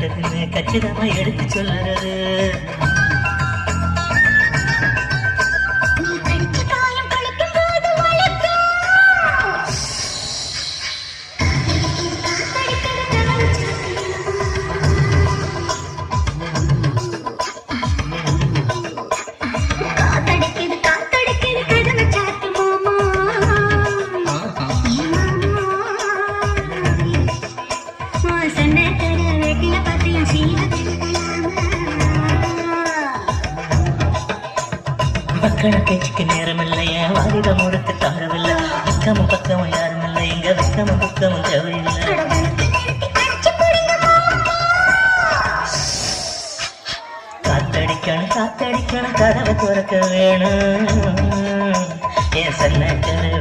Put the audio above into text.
கேட்டதுன்னு கச்சிதமா எடுத்து சொல்லுறது. மக்கள பேச்சுக்கு நேரம் இல்லையா, வாலிபம் முழுக்க தாரவில்லை. பக்கமும் பக்கமும் யாரும் இல்லை, எங்க வெக்கமும் புக்கமும் தேவையில்லை. காத்தடிக்கணும் காத்தடிக்கணும் கதவை துறக்க வேணும், என் சன்ன கதவை